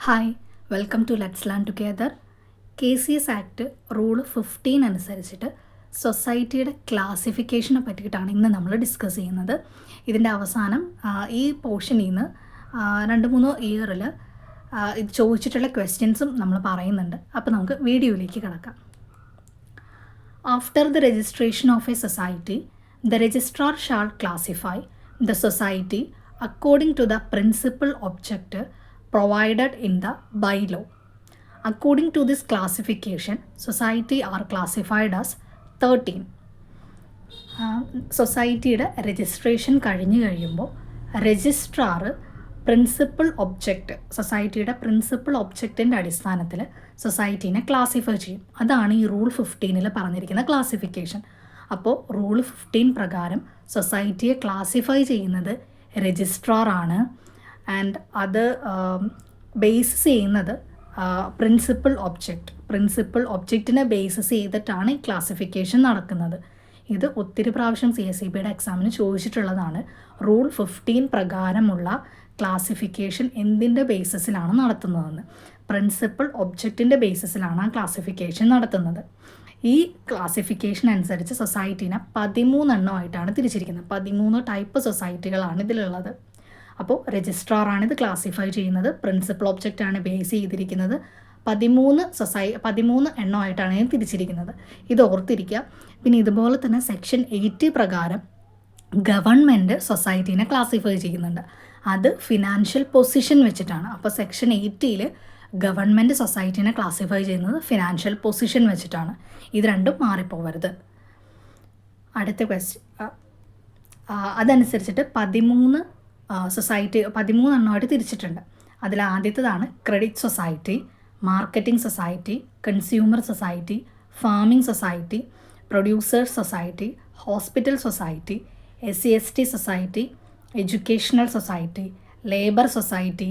Hi, welcome to let's learn together. KCS act rule 15 അനുസരിച്ചിട്ട് സൊസൈറ്റിയുടെ ക്ലാസിഫിക്കേഷനെ പറ്റിയിട്ടാണ് ഇന്ന് നമ്മൾ ഡിസ്കസ് ചെയ്യുന്നത്. ഇതിൻ്റെ അവസാനം ഈ പോർഷനിൽ നിന്ന് 2-3 ഇയറിൽ ഇത് ചോദിച്ചിട്ടുള്ള ക്വസ്റ്റ്യൻസും നമ്മൾ പറയുന്നുണ്ട്. അപ്പോൾ നമുക്ക് വീഡിയോയിലേക്ക് കിടക്കാം. After the registration of a society, the registrar shall classify the society according to the principal object provided in the bylaw. According to this classification, society are classified as 13. സൊസൈറ്റിയുടെ രജിസ്ട്രേഷൻ കഴിഞ്ഞ് കഴിയുമ്പോൾ രജിസ്ട്രാർ പ്രിൻസിപ്പൽ ഒബ്ജക്റ്റ്, സൊസൈറ്റിയുടെ principal ഒബ്ജക്റ്റിൻ്റെ അടിസ്ഥാനത്തിൽ സൊസൈറ്റീനെ classify ചെയ്യും. അതാണ് ഈ rule 15 പറഞ്ഞിരിക്കുന്ന classification. അപ്പോൾ റൂൾ 15 പ്രകാരം സൊസൈറ്റിയെ ക്ലാസിഫൈ ചെയ്യുന്നത് രജിസ്ട്രാർ ആണ്. ആൻഡ് അത് ബേസിസ് ചെയ്യുന്നത് പ്രിൻസിപ്പൽ ഒബ്ജക്റ്റിനെ ബേസിസ് ചെയ്തിട്ടാണ് ഈ ക്ലാസിഫിക്കേഷൻ നടക്കുന്നത്. ഇത് ഒത്തിരി പ്രാവശ്യം CSEBയുടെ എക്സാമിന് ചോദിച്ചിട്ടുള്ളതാണ്. റൂൾ 15 പ്രകാരമുള്ള ക്ലാസിഫിക്കേഷൻ എന്തിൻ്റെ ബേസിസിലാണ് നടത്തുന്നതെന്ന്. പ്രിൻസിപ്പൽ ഒബ്ജക്റ്റിൻ്റെ ബേസിസിലാണ് ആ ക്ലാസിഫിക്കേഷൻ നടത്തുന്നത്. ഈ ക്ലാസിഫിക്കേഷൻ അനുസരിച്ച് സൊസൈറ്റീനെ 13 എണ്ണമായിട്ടാണ് തിരിച്ചിരിക്കുന്നത്. 13 ടൈപ്പ് സൊസൈറ്റികളാണ് ഇതിലുള്ളത്. അപ്പോൾ രജിസ്ട്രാറാണ് ഇത് ക്ലാസിഫൈ ചെയ്യുന്നത്. പ്രിൻസിപ്പൽ ഒബ്ജക്റ്റാണ് ബേസ് ചെയ്തിരിക്കുന്നത്. 13 എണ്ണമായിട്ടാണ് ഇത് തിരിച്ചിരിക്കുന്നത്. ഇത് ഓർത്തിരിക്കുക. പിന്നെ ഇതുപോലെ തന്നെ സെക്ഷൻ 80 പ്രകാരം ഗവൺമെൻറ് സൊസൈറ്റീനെ ക്ലാസിഫൈ ചെയ്യുന്നുണ്ട്. അത് ഫിനാൻഷ്യൽ പൊസിഷൻ വെച്ചിട്ടാണ്. അപ്പോൾ സെക്ഷൻ 80 ഗവൺമെൻറ് സൊസൈറ്റീനെ ക്ലാസിഫൈ ചെയ്യുന്നത് ഫിനാൻഷ്യൽ പൊസിഷൻ വെച്ചിട്ടാണ്. ഇത് രണ്ടും മാറിപ്പോവരുത്. അടുത്ത ക്വസ്റ്റ്യൻ, അതനുസരിച്ചിട്ട് 13 എണ്ണമായിട്ട് തിരിച്ചിട്ടുണ്ട്. അതിൽ ആദ്യത്തേതാണ് credit society, marketing society, consumer society, farming society, producers society, hospital society, SC/ST society, educational society, labour society,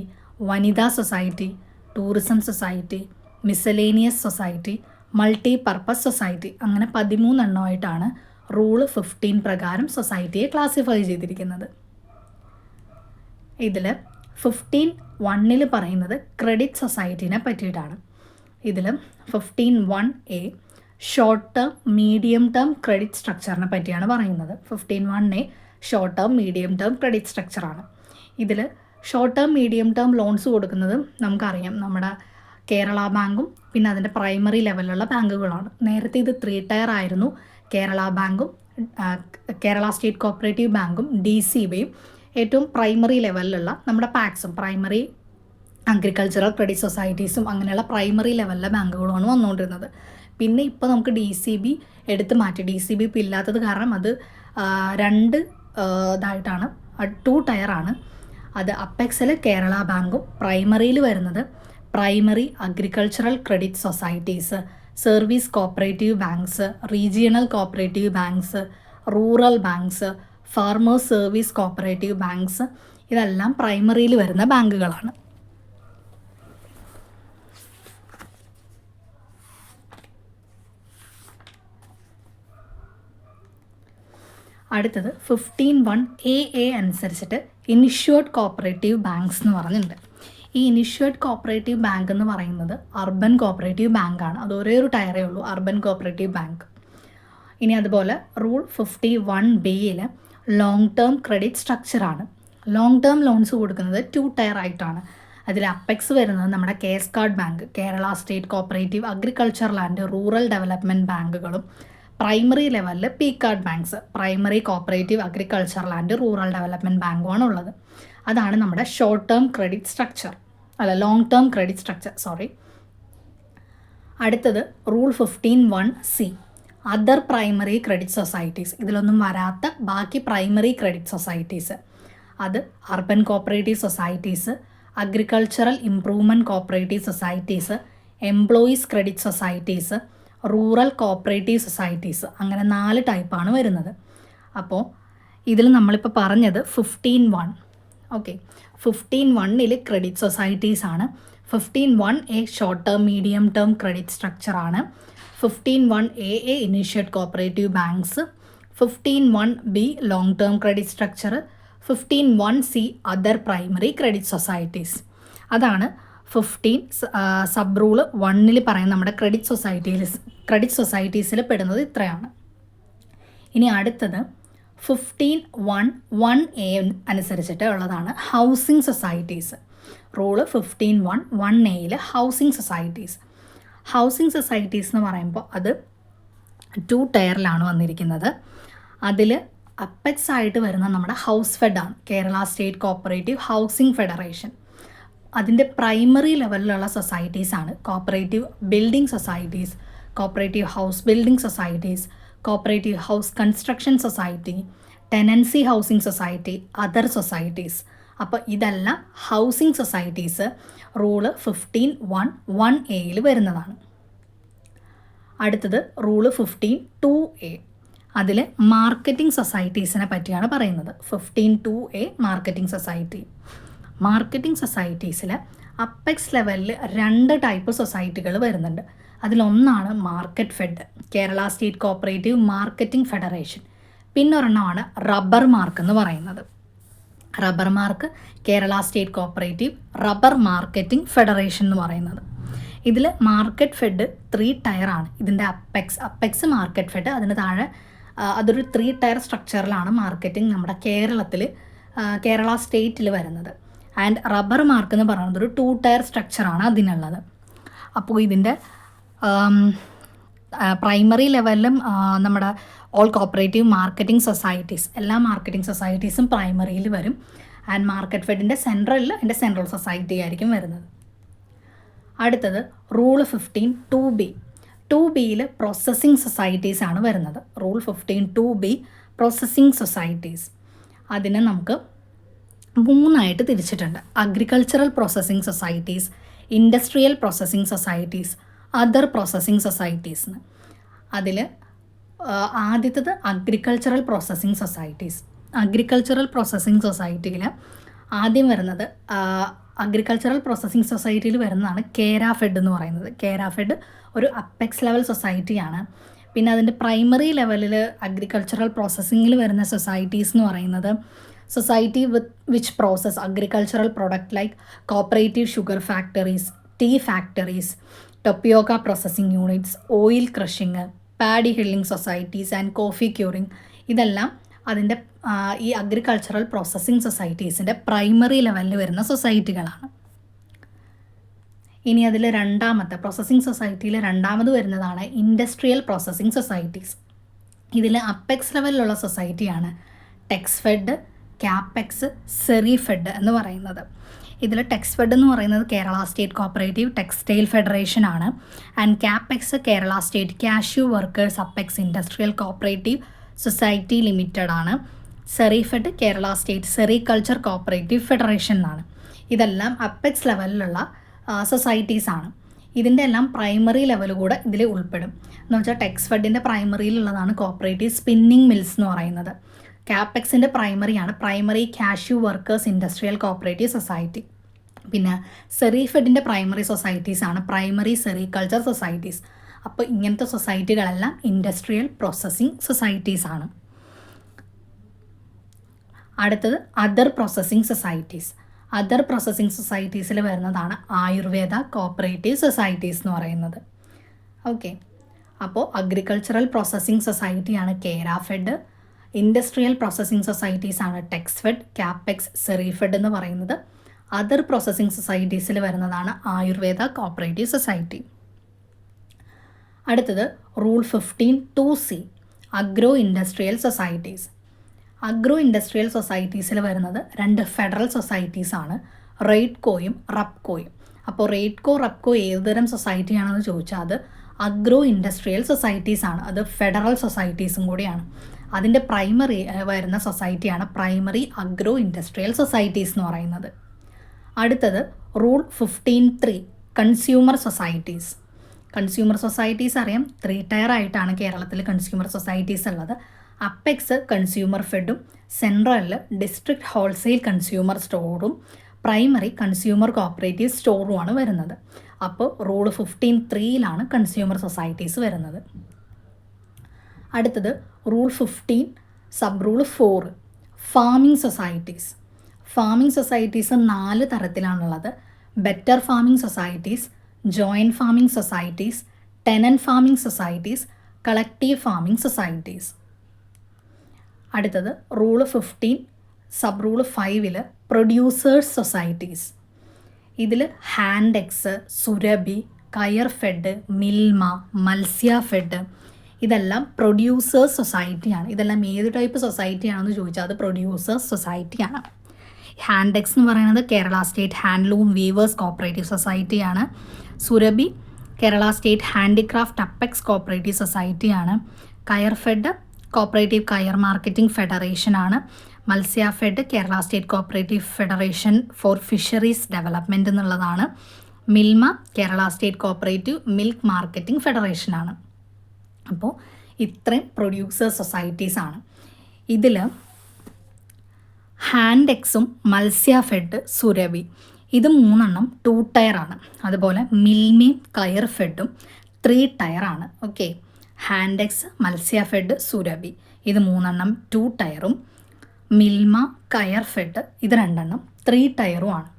വനിതാ society, tourism society, miscellaneous society, multi purpose society. അങ്ങനെ 13 എണ്ണമായിട്ടാണ് റൂൾ 15 പ്രകാരം സൊസൈറ്റിയെ ക്ലാസിഫൈ ചെയ്തിരിക്കുന്നത്. ഇതിൽ 15(1) പറയുന്നത് ക്രെഡിറ്റ് സൊസൈറ്റീനെ പറ്റിയിട്ടാണ്. ഇതിൽ 15(1)(a) short term medium term credit സ്ട്രക്ചറിനെ പറ്റിയാണ് പറയുന്നത്. 15(1)(a) short term medium term credit സ്ട്രക്ചറാണ്. ഇതിൽ short term medium term loans കൊടുക്കുന്നത് നമുക്കറിയാം, നമ്മുടെ കേരള ബാങ്കും പിന്നെ അതിൻ്റെ പ്രൈമറി ലെവലിലുള്ള ബാങ്കുകളാണ്. നേരത്തെ ഇത് 3 ടയർ ആയിരുന്നു. കേരള ബാങ്കും കേരള സ്റ്റേറ്റ് കോപ്പറേറ്റീവ് ബാങ്കും DCBയും ഏറ്റവും പ്രൈമറി ലെവലിലുള്ള നമ്മുടെ പാക്സും പ്രൈമറി അഗ്രികൾച്ചറൽ ക്രെഡിറ്റ് സൊസൈറ്റീസും അങ്ങനെയുള്ള പ്രൈമറി ലെവലിലെ ബാങ്കുകളുമാണ് വന്നുകൊണ്ടിരുന്നത്. പിന്നെ ഇപ്പോൾ നമുക്ക് DCB എടുത്ത് മാറ്റി. DCB ഇപ്പോൾ ഇല്ലാത്തത് കാരണം അത് 2 ഇതായിട്ടാണ്, 2 ടയറാണ്. അത് അപ്പെക്സിൽ കേരള ബാങ്കും പ്രൈമറിയിൽ വരുന്നത് primary agricultural credit societies, service cooperative banks, regional cooperative banks, rural banks, farmers service cooperative banks, ഇതെല്ലാം പ്രൈമറിയിൽ വരുന്ന ബാങ്കുകളാണ്. അടുത്തത് 15(1)(a) അനുസരിച്ചിട്ട് ഇനിഷ്യേർഡ് കോപ്പറേറ്റീവ് ബാങ്ക്സ് എന്ന് പറഞ്ഞിട്ടുണ്ട്. ഈ ഇനിഷ്യേർഡ് കോപ്പറേറ്റീവ് ബാങ്ക് എന്ന് പറയുന്നത് അർബൻ കോപ്പറേറ്റീവ് ബാങ്കാണ്. അത് ഒരേ ഒരു ടയറേ ഉള്ളൂ, അർബൻ കോപ്പറേറ്റീവ് ബാങ്ക്. ഇനി അതുപോലെ റൂൾ 51(b)യിൽ ലോങ് ടേം ക്രെഡിറ്റ് സ്ട്രക്ചറാണ്. ലോങ് ടേം ലോൺസ് കൊടുക്കുന്നത് 2 ടയർ ആയിട്ടാണ്. അതിൽ അപ്പെക്സ് വരുന്നത് നമ്മുടെ KSCARD bank, Kerala state cooperative agricultural and rural development ബാങ്കുകളും പ്രൈമറി ലെവലിൽ PCARD banks, primary cooperative agricultural and rural development ബാങ്കുമാണ് ഉള്ളത്. അതാണ് നമ്മുടെ short term credit structure, long term credit structure. അടുത്തത് rule 15(1)(c) other primary credit societies. ഇതിലൊന്നും വരാത്ത ബാക്കി പ്രൈമറി ക്രെഡിറ്റ് സൊസൈറ്റീസ്. അത് urban cooperative societies, agricultural improvement cooperative societies, employees credit societies, rural cooperative societies. അങ്ങനെ 4 ടൈപ്പാണ് വരുന്നത്. അപ്പോൾ ഇതിൽ നമ്മളിപ്പോൾ പറഞ്ഞത് 15(1). ഓക്കെ, 15(1)ൽ ക്രെഡിറ്റ് സൊസൈറ്റീസ് ആണ്. 15(1)(a) short term medium term credit സ്ട്രക്ചറാണ്. 15(1)(a) initiated cooperative banks, 15(1)(b) long term credit structure, 15(1)(c) other primary credit societies. അതാണ് 15 സബ് റൂൾ 1 പറയുന്ന നമ്മുടെ ക്രെഡിറ്റ് സൊസൈറ്റീസിൽ പെടുന്നത് ഇത്രയാണ്. ഇനി അടുത്തത് 15(1)(1)(a) അനുസരിച്ചിട്ട് ഉള്ളതാണ് housing societies. Rule 15(1)(1)(a) housing societies എന്ന് പറയുമ്പോൾ അത് 2 ടയറിലാണ് വന്നിരിക്കുന്നത്. അതിൽ അപ്പെക്സ് ആയിട്ട് വരുന്ന നമ്മുടെ ഹൗസ് ഫെഡാണ്, Kerala state cooperative housing federation. അതിൻ്റെ പ്രൈമറി ലെവലിലുള്ള സൊസൈറ്റീസാണ് cooperative building societies, cooperative house building societies, cooperative house construction society, tenancy housing society, other societies. അപ്പോൾ ഇതെല്ലാം ഹൗസിംഗ് സൊസൈറ്റീസ് റൂള് 15(1)(1)(a) വരുന്നതാണ്. അടുത്തത് റൂള് 15(2)(a). അതിൽ മാർക്കറ്റിംഗ് സൊസൈറ്റീസിനെ പറ്റിയാണ് പറയുന്നത്. 15(2)(a) മാർക്കറ്റിംഗ് സൊസൈറ്റീസിൽ അപ്പെക്സ് ലെവലിൽ 2 ടൈപ്പ് സൊസൈറ്റികൾ വരുന്നുണ്ട്. അതിലൊന്നാണ് market fed, Kerala state cooperative marketing federation. പിന്നൊരെണ്ണമാണ് റബ്ബർ മാർക്ക് എന്ന് പറയുന്നത്. Rubber mark Kerala state cooperative rubber marketing federation എന്ന് പറയുന്നത്. ഇതിൽ മാർക്കറ്റ് ഫെഡ് 3 ടയറാണ്. ഇതിൻ്റെ അപ്പെക്സ് മാർക്കറ്റ് ഫെഡ്, അതിന് താഴെ അതൊരു 3 ടയർ സ്ട്രക്ചറിലാണ് മാർക്കറ്റിംഗ് നമ്മുടെ കേരള സ്റ്റേറ്റിൽ വരുന്നത്. ആൻഡ് റബ്ബർ മാർക്ക് എന്ന് പറയുന്നത് ഒരു 2 ടയർ സ്ട്രക്ചറാണ് അതിനുള്ളത്. അപ്പോൾ ഇതിൻ്റെ പ്രൈമറി ലെവലിലും നമ്മുടെ ഓൾ കോപ്പറേറ്റീവ് മാർക്കറ്റിംഗ് സൊസൈറ്റീസ്, എല്ലാ മാർക്കറ്റിംഗ് സൊസൈറ്റീസും പ്രൈമറിയിൽ വരും. ആൻഡ് മാർക്കറ്റ് ഫെഡിൻ്റെ സെൻട്രൽ സൊസൈറ്റി ആയിരിക്കും വരുന്നത്. അടുത്തത് റൂൾ 15(2)(b). 2(b)യിൽ പ്രോസസ്സിംഗ് സൊസൈറ്റീസ് ആണ് വരുന്നത്. Rule 15(2)(b) processing societies. അതിനെ നമുക്ക് 3 തിരിച്ചിട്ടുണ്ട്. Agricultural processing societies, industrial processing societies, other processing societies. അതിൽ ആദ്യത്തത് agricultural processing societies. Agricultural processing സൊസൈറ്റിയിൽ ആദ്യം വരുന്നത് അഗ്രികൾച്ചറൽ പ്രോസസ്സിംഗ് സൊസൈറ്റിയിൽ വരുന്നതാണ് കേര ഫെഡ് എന്ന് പറയുന്നത്. കേര ഫെഡ് ഒരു അപ്പെക്സ് ലെവൽ സൊസൈറ്റിയാണ്. പിന്നെ അതിൻ്റെ പ്രൈമറി ലെവലിൽ അഗ്രികൾച്ചറൽ പ്രോസസ്സിങ്ങിൽ വരുന്ന സൊസൈറ്റീസ് എന്ന് പറയുന്നത് society which process agricultural product like cooperative sugar factories, tea factories, tapioca processing units, oil crushing, paddy hulling societies and coffee curing. ഇതെല്ലാം അതിൻ്റെ ഈ അഗ്രികൾച്ചറൽ പ്രോസസ്സിംഗ് സൊസൈറ്റീസിൻ്റെ പ്രൈമറി ലെവലിൽ വരുന്ന സൊസൈറ്റികളാണ്. ഇനി അതിൽ പ്രോസസ്സിംഗ് സൊസൈറ്റിയിൽ രണ്ടാമത് വരുന്നതാണ് ഇൻഡസ്ട്രിയൽ പ്രോസസ്സിംഗ് സൊസൈറ്റീസ്. ഇതിൽ അപ്പെക്സ് ലെവലിലുള്ള സൊസൈറ്റിയാണ് ടെക്സ്ഫെഡ്, ക്യാപെക്സ്, സെറിഫെഡ് എന്ന് പറയുന്നത്. ഇതിൽ ടെക്സ്ഫെഡ് എന്ന് പറയുന്നത് Kerala state cooperative textile federation ആണ്. And Capex Kerala state cashew workers apex industrial cooperative society limited ആണ്. Serifed Kerala state sericulture cooperative federation എന്നാണ്. ഇതെല്ലാം അപ്പെക്സ് ലെവലിലുള്ള സൊസൈറ്റീസാണ്. ഇതിൻ്റെ എല്ലാം പ്രൈമറി ലെവൽ കൂടെ ഇതിൽ ഉൾപ്പെടും. എന്ന് വെച്ചാൽ ടെക്സ്ഫെഡിൻ്റെ പ്രൈമറിയിലുള്ളതാണ് കോപ്പറേറ്റീവ് സ്പിന്നിങ് മിൽസ് എന്ന് പറയുന്നത്. ക്യാപെക്സിൻ്റെ primary cashew workers industrial cooperative society. പിന്നെ സെറിഫെഡിൻ്റെ പ്രൈമറി സൊസൈറ്റീസാണ് പ്രൈമറി സെറികൾച്ചർ സൊസൈറ്റീസ്. അപ്പോൾ ഇങ്ങനത്തെ സൊസൈറ്റികളെല്ലാം ഇൻഡസ്ട്രിയൽ പ്രോസസ്സിംഗ് സൊസൈറ്റീസാണ്. അടുത്തത് other processing societies. Other processing സൊസൈറ്റീസിൽ വരുന്നതാണ് ആയുർവേദ കോപ്പറേറ്റീവ് സൊസൈറ്റീസ് എന്ന് പറയുന്നത്. ഓക്കെ, അപ്പോൾ അഗ്രികൾച്ചറൽ പ്രോസസ്സിംഗ് സൊസൈറ്റിയാണ് കേരാഫെഡ്, ഇൻഡസ്ട്രിയൽ പ്രോസസ്സിംഗ് സൊസൈറ്റീസാണ് ടെക്സ്ഫെഡ്, ക്യാപെക്സ്, സെറിഫെഡ് എന്ന് പറയുന്നത്. അതർ പ്രോസസ്സിംഗ് സൊസൈറ്റീസിൽ വരുന്നതാണ് ആയുർവേദ കോപ്പറേറ്റീവ് സൊസൈറ്റി. അടുത്തത് rule 15(2)(c) agro industrial societies. Agro industrial സൊസൈറ്റീസിൽ വരുന്നത് 2 ഫെഡറൽ സൊസൈറ്റീസാണ്, റെയ്ഡ്കോയും റബ്കോയും. അപ്പോൾ റബ്കോ ഏതുതരം സൊസൈറ്റിയാണെന്ന് ചോദിച്ചാൽ അത് അഗ്രോ ഇൻഡസ്ട്രിയൽ സൊസൈറ്റീസാണ്. അത് ഫെഡറൽ സൊസൈറ്റീസും കൂടിയാണ്. അതിൻ്റെ പ്രൈമറി വരുന്ന സൊസൈറ്റിയാണ് പ്രൈമറി അഗ്രോ ഇൻഡസ്ട്രിയൽ സൊസൈറ്റീസ് എന്ന് പറയുന്നത്. അടുത്തത് rule 15(3) consumer societies. Consumer societies അറിയാം, 3 ടയർ ആയിട്ടാണ് കേരളത്തിൽ കൺസ്യൂമർ സൊസൈറ്റീസ് ഉള്ളത്. അപ്പെക്സ് കൺസ്യൂമർ ഫെഡും, സെൻട്രലിൽ ഡിസ്ട്രിക്ട് ഹോൾസെയിൽ കൺസ്യൂമർ സ്റ്റോറും, പ്രൈമറി കൺസ്യൂമർ കോപ്പറേറ്റീവ് സ്റ്റോറുമാണ് വരുന്നത്. അപ്പോൾ റൂൾ 15(3)ലാണ് കൺസ്യൂമർ സൊസൈറ്റീസ് വരുന്നത്. അടുത്തത് rule 15 sub rule 4 farming societies. Farming societies 4 തരത്തിലാണുള്ളത്. Better farming societies, joint farming societies, tenant farming societies, collective farming societies. അടുത്തത് rule 15 sub rule 5 producers societies. ഇതിൽ ഹാൻഡെക്സ്, സുരഭി, കയർ ഫെഡ്, മിൽമ, മത്സ്യ ഫെഡ് ഇതെല്ലാം പ്രൊഡ്യൂസേഴ്സ് സൊസൈറ്റിയാണ്. ഇതെല്ലാം ഏത് ടൈപ്പ് സൊസൈറ്റിയാണെന്ന് ചോദിച്ചാൽ അത് പ്രൊഡ്യൂസേഴ്സ് സൊസൈറ്റിയാണ്. ഹാൻഡെക്സ് എന്ന് പറയുന്നത് Kerala state handloom weavers cooperative സൊസൈറ്റിയാണ്. Surabhi Kerala state handicraft apex cooperative സൊസൈറ്റിയാണ്. Coir fed cooperative coir marketing ഫെഡറേഷനാണ്. Matsya fed Kerala state cooperative federation for fisheries development എന്നുള്ളതാണ്. Milma Kerala state cooperative milk marketing ഫെഡറേഷനാണ്. അപ്പോൾ ഇത്രയും പ്രൊഡ്യൂസേഴ്സ് സൊസൈറ്റീസാണ്. ഇതിൽ ഹാൻഡെക്സും മത്സ്യ ഫെഡ്, സുരഭി ഇത് 3 2 ടയറാണ്. അതുപോലെ മിൽമയും കയർ ഫെഡും 3 ടയറാണ്. ഓക്കെ, ഹാൻഡെക്സ്, മത്സ്യ ഫെഡ്, സുരഭി ഇത് 3 2 ടയറും മിൽമ, കയർ ഫെഡ് ഇത് 2 3 ടയറുമാണ്.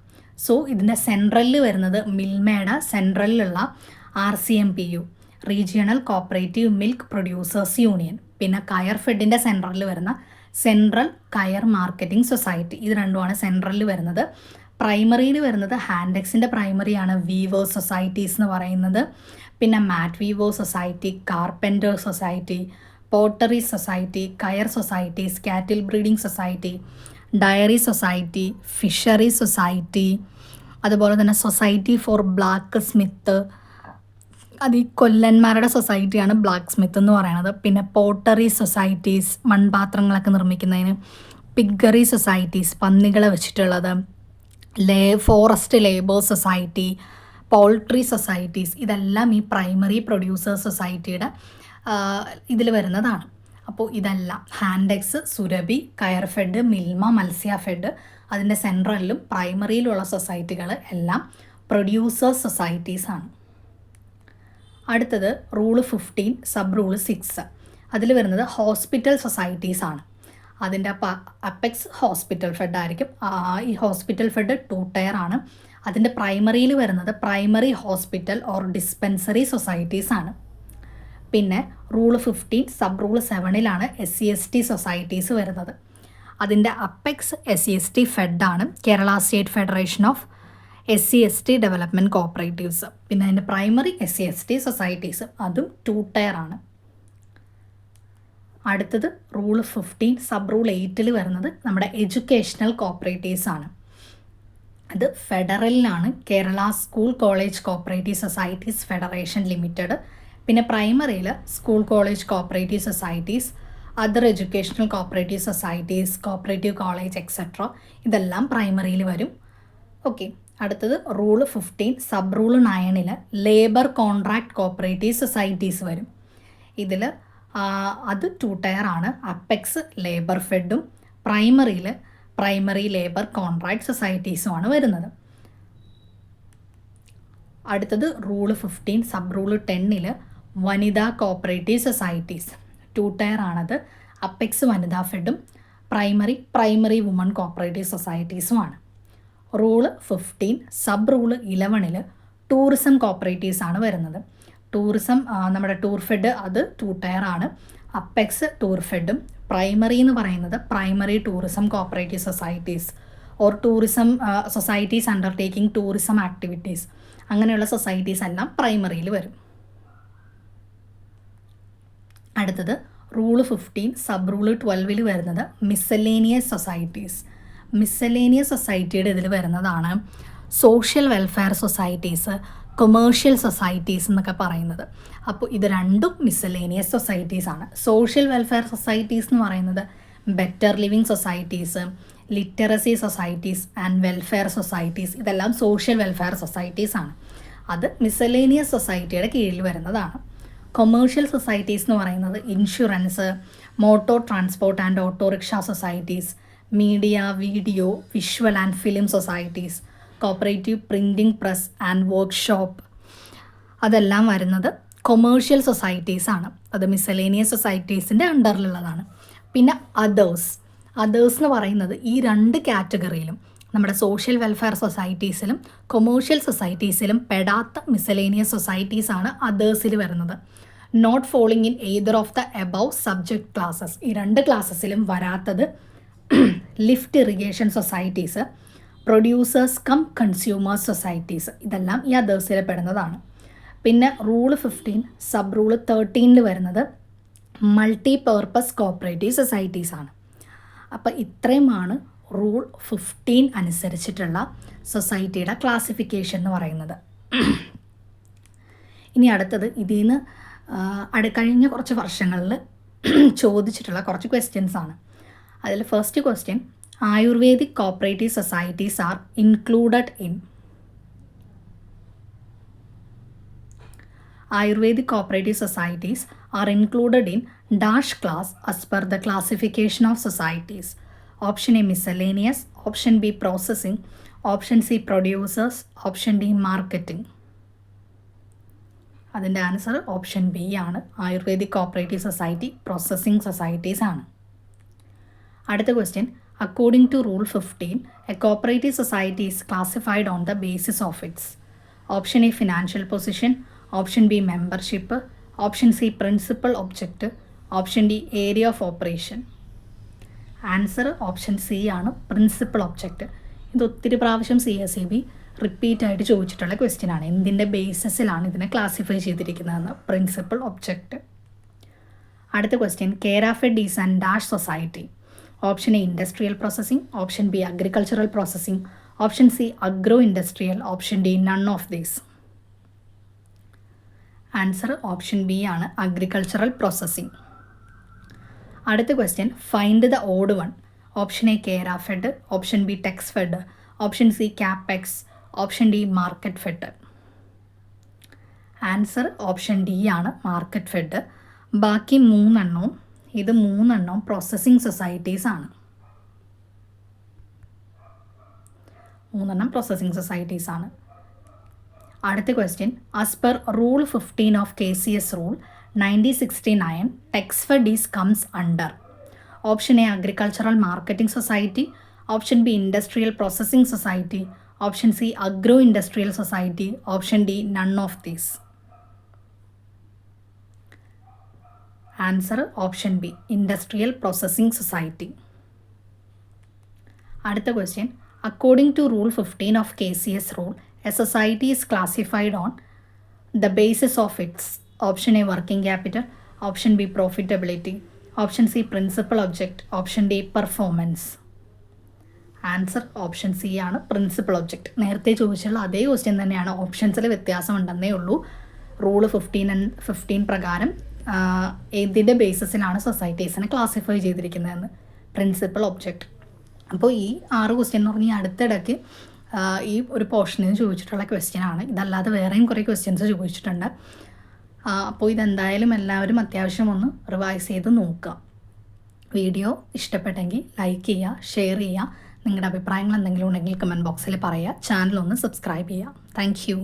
സോ ഇതിൻ്റെ സെൻട്രലിൽ വരുന്നത് മിൽമയുടെ സെൻട്രലിലുള്ള RCMPU regional cooperative milk producers union, പിന്നെ കയർ ഫെഡിൻ്റെ സെൻട്രലിൽ വരുന്ന സെൻട്രൽ കയർ മാർക്കറ്റിംഗ് സൊസൈറ്റി ഇത് 2 സെൻട്രലിൽ വരുന്നത്. പ്രൈമറിയിൽ വരുന്നത് ഹാൻഡെക്സിൻ്റെ പ്രൈമറിയാണ് വീവേഴ്സ് സൊസൈറ്റീസ് എന്ന് പറയുന്നത്. പിന്നെ mat weavers society, carpenters society, pottery society, coir societies, cattle breeding society, dairy society, fishery society, അതുപോലെ തന്നെ സൊസൈറ്റി ഫോർ ബ്ലാക്ക് സ്മിത്ത് അത് ഈ കൊല്ലന്മാരുടെ സൊസൈറ്റിയാണ് ബ്ലാക്ക് സ്മിത്ത് എന്ന് പറയുന്നത്. പിന്നെ പോട്ടറി സൊസൈറ്റീസ് മൺപാത്രങ്ങളൊക്കെ നിർമ്മിക്കുന്നതിന്, പിഗറി സൊസൈറ്റീസ് പന്നികളെ വെച്ചിട്ടുള്ളത്, forest labours society, poultry societies ഇതെല്ലാം ഈ പ്രൈമറി പ്രൊഡ്യൂസേഴ്സ് സൊസൈറ്റിയുടെ ഇതിൽ വരുന്നതാണ്. അപ്പോൾ ഇതെല്ലാം ഹാൻഡെക്സ്, സുരഭി, കയർ ഫെഡ്, മിൽമ, മത്സ്യ ഫെഡ് അതിൻ്റെ സെൻട്രലിലും പ്രൈമറിയിലുള്ള സൊസൈറ്റികൾ എല്ലാം പ്രൊഡ്യൂസേഴ്സ് സൊസൈറ്റീസാണ്. അടുത്തത് റൂള് 15 സബ് റൂള് 6 അതിൽ വരുന്നത് ഹോസ്പിറ്റൽ സൊസൈറ്റീസാണ്. അതിൻ്റെ അപ്പെക്സ് ഹോസ്പിറ്റൽ ഫെഡ് ആയിരിക്കും. ഈ ഹോസ്പിറ്റൽ ഫെഡ് 2 ടയറാണ്. അതിൻ്റെ പ്രൈമറിയിൽ വരുന്നത് പ്രൈമറി ഹോസ്പിറ്റൽ ഓർ ഡിസ്പെൻസറി സൊസൈറ്റീസാണ്. പിന്നെ rule 15 sub rule 7 SC/ST societies വരുന്നത്. അതിൻ്റെ അപ്പെക്സ് SC/ST ഫെഡാണ്, Kerala state federation of SC/ST development cooperatives. പിന്നെ അതിൻ്റെ പ്രൈമറി SC/ST സൊസൈറ്റീസ് അതും 2 ടയറാണ്. അടുത്തത് റൂള് 15 സബ് റൂൾ 8 വരുന്നത് നമ്മുടെ എഡ്യൂക്കേഷണൽ കോപ്പറേറ്റീവ്സ് ആണ്. അത് ഫെഡറലിലാണ്, Kerala school college cooperative societies federation limited. പിന്നെ പ്രൈമറിയിൽ school college cooperative societies, other educational cooperative societies, cooperative college etcetera ഇതെല്ലാം പ്രൈമറിയിൽ വരും. ഓക്കെ, അടുത്തത് rule 15 sub rule 9 labour contract cooperative societies വരും. ഇതിൽ അത് 2 ടയറാണ്. അപ്പെക്സ് ലേബർ ഫെഡും പ്രൈമറി ലേബർ കോൺട്രാക്ട് സൊസൈറ്റീസുമാണ് വരുന്നത്. അടുത്തത് റൂള് 15 സബ് റൂള് 10 വനിതാ കോപ്പറേറ്റീവ് സൊസൈറ്റീസ് 2 ടയറാണത്. അപ്പെക്സ് വനിതാ ഫെഡും പ്രൈമറി വുമൺ കോപ്പറേറ്റീവ് സൊസൈറ്റീസുമാണ്. Rule 15 sub rule 11 tourism cooperatives ആണ് വരുന്നത്. ടൂറിസം നമ്മുടെ ടൂർ ഫെഡ് അത് 2 ടയറാണ്. അപ്പെക്സ് ടൂർ ഫെഡും പ്രൈമറി എന്ന് പറയുന്നത് primary tourism cooperative societies or tourism societies undertaking tourism activities അങ്ങനെയുള്ള സൊസൈറ്റീസ് എല്ലാം പ്രൈമറിയിൽ വരും. അടുത്തത് റൂള് 15 സബ് റൂള് 12 വരുന്നത് മിസ്സലേനിയസ് സൊസൈറ്റീസ്. മിസ്സലേനിയസ് സൊസൈറ്റിയുടെ ഇതിൽ വരുന്നതാണ് social welfare societies, commercial societies എന്നൊക്കെ പറയുന്നത്. അപ്പോൾ ഇത് രണ്ടും മിസ്സലേനിയസ് സൊസൈറ്റീസാണ്. സോഷ്യൽ വെൽഫെയർ സൊസൈറ്റീസ് എന്ന് പറയുന്നത് better living societies, literacy societies and welfare societies ഇതെല്ലാം സോഷ്യൽ വെൽഫെയർ സൊസൈറ്റീസാണ്. അത് മിസ്സലേനിയസ് സൊസൈറ്റിയുടെ കീഴിൽ വരുന്നതാണ്. കൊമേഴ്ഷ്യൽ സൊസൈറ്റീസ് എന്ന് പറയുന്നത് insurance, motor transport and autorickshaw societies, media, video, visual and film societies, cooperative printing press and workshop അതെല്ലാം വരുന്നത് കൊമേഴ്ഷ്യൽ സൊസൈറ്റീസാണ്. അത് മിസ്സലേനിയസ് സൊസൈറ്റീസിൻ്റെ അണ്ടറിലുള്ളതാണ്. പിന്നെ അതേഴ്സ് എന്ന് പറയുന്നത് ഈ 2 കാറ്റഗറിയിലും നമ്മുടെ സോഷ്യൽ വെൽഫെയർ സൊസൈറ്റീസിലും കൊമേഴ്ഷ്യൽ സൊസൈറ്റീസിലും പെടാത്ത മിസലേനിയസ് സൊസൈറ്റീസാണ് അതേഴ്സിൽ വരുന്നത്. Not falling in either of the above subject classes. ഈ 2 ക്ലാസ്സസിലും വരാത്തത് lift irrigation societies, producers cum consumers societies, ഇതെല്ലാം ഈ അതേഴ്സിൽ പെടുന്നതാണ്. പിന്നെ റൂൾ 15 സബ് റൂൾ 13 വരുന്നത് മൾട്ടി പർപ്പസ് കോപ്പറേറ്റീവ് സൊസൈറ്റീസ് ആണ്. അപ്പോൾ ഇത്രയുമാണ് റൂൾ 15 അനുസരിച്ചിട്ടുള്ള സൊസൈറ്റിയുടെ ക്ലാസിഫിക്കേഷൻ എന്ന് പറയുന്നത്. ഇനി അടുത്തത് ഇതിൽ നിന്ന് കഴിഞ്ഞ കുറച്ച് വർഷങ്ങളിൽ ചോദിച്ചിട്ടുള്ള കുറച്ച് ക്വസ്റ്റ്യൻസ് ആണ്. അതിൽ first question, ayurvedic cooperative societies are included in. Ayurvedic cooperative societies are included in dash class as per the classification of societies. Option A miscellaneous, option B processing, option C producers, option D marketing. അതിൻ്റെ answer option B ആണ്. Ayurvedic cooperative society processing societies ആണ്. അടുത്ത question, according to rule 15 a cooperative society is classified on the basis of its. Option A financial position, option B membership, option C principal object, option D area of operation. Answer option C ആണ്, principal object. ഇത് ഒത്തിരി പ്രാവശ്യം CSEB repeat ആയിട്ട് ചോദിച്ചിട്ടുള്ള question ആണ്. എന്തിൻ്റെ ബേസിസിലാണ് ഇതിനെ ക്ലാസിഫൈ ചെയ്തിരിക്കുന്നതെന്ന്, പ്രിൻസിപ്പൽ ഒബ്ജക്റ്റ്. അടുത്ത question, Kerafed is and dash society. Option A industrial processing, option B agricultural processing, option C agro industrial, option D none of these. Answer option B ആണ്, agricultural processing. അടുത്ത question, find the odd one. Option A Kerafed, option B Texfed, option C Capex, option D market fed. Answer option D ആണ്, market fed. ബാക്കി 3 processing societies ആണ്. 3 processing societies ആണ്. അടുത്ത question, as per rule 15 of KCS rule 1969 Texfed is comes under. Option A agricultural marketing society, option B industrial processing society, option C agro industrial society, option D none of these. Answer option B, industrial processing society. അടുത്ത question, according to rule 15 of KCS rule a society is classified on the basis of its. Option A working capital, option B profitability, option C principal object, option D performance. Answer option C ആണ്, principal object. നേരത്തെ ചോദിച്ചുള്ള അതേ question തന്നെയാണ്, ഓപ്ഷൻസിൽ വ്യത്യാസം ഉണ്ടെന്നേ ഉള്ളൂ. Rule 15 പ്രകാരം ഏതിൻ്റെ ബേസിസിലാണ് സൊസൈറ്റീസിനെ classify ചെയ്തിരിക്കുന്നതെന്ന്, പ്രിൻസിപ്പൽ ഒബ്ജക്റ്റ്. അപ്പോൾ ഈ 6 ക്വസ്റ്റ്യൻ എന്ന് പറഞ്ഞാൽ അടുത്തിടയ്ക്ക് ഈ ഒരു പോർഷനിൽ നിന്ന് ചോദിച്ചിട്ടുള്ള ക്വസ്റ്റ്യൻ ആണ്. ഇതല്ലാതെ വേറെയും കുറേ ക്വസ്റ്റ്യൻസ് ചോദിച്ചിട്ടുണ്ട്. അപ്പോൾ ഇതെന്തായാലും എല്ലാവരും അത്യാവശ്യം ഒന്ന് റിവൈസ് ചെയ്ത് നോക്കുക. വീഡിയോ ഇഷ്ടപ്പെട്ടെങ്കിൽ ലൈക്ക് ചെയ്യുക, ഷെയർ ചെയ്യുക. നിങ്ങളുടെ അഭിപ്രായങ്ങൾ എന്തെങ്കിലും ഉണ്ടെങ്കിൽ കമൻറ്റ് ബോക്സിൽ പറയുക. ചാനൽ ഒന്ന് സബ്സ്ക്രൈബ് ചെയ്യുക. Thank you.